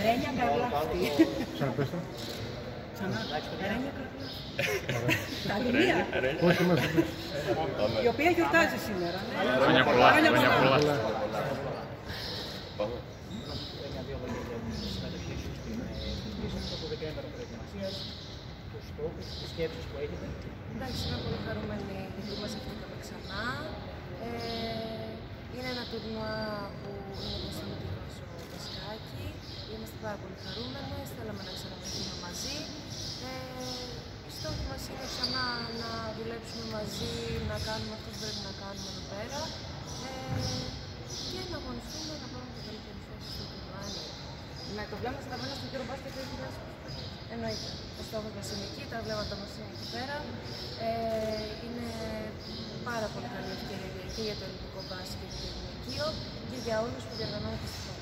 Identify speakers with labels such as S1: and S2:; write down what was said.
S1: Ρένια Καρλάφτη.
S2: Ξαναπέστε.
S1: Ξανά. Ρένια Καρλάφτη. Τα Λιμία.
S2: Όχι μέσα.
S1: Η οποία γιορτάζει σήμερα.
S3: Χρόνια πολλά.
S4: Εντάξει, είμαι πολύ χαρούμενη γιατί μαζευτήκαμε ξανά. Είναι ένα τουρνουά που είναι το συμμετοχικό στο Πασκάκι. Είμαστε πάρα πολύ χαρούμενες, θέλαμε να ξαναβρεθούμε μαζί. Η στόχη μας είναι ξανά να δουλέψουμε μαζί, να κάνουμε αυτό που πρέπει να κάνουμε εδώ πέρα και να αγωνιστούμε να πάρουμε την καλύτερη θέση στο τουρνουά. Με το βλέμμα στραμμένο στο Eurobasket 2025. Εννοείται. Ο στόχος μας είναι εκεί, τα βλέμματα μας είναι εκεί πέρα. Είναι πάρα πολύ καλή ευκαιρία και για το ελληνικό μπάσκετ και το γυναικείο και για όλους που διοργανώνουν τη χώρα.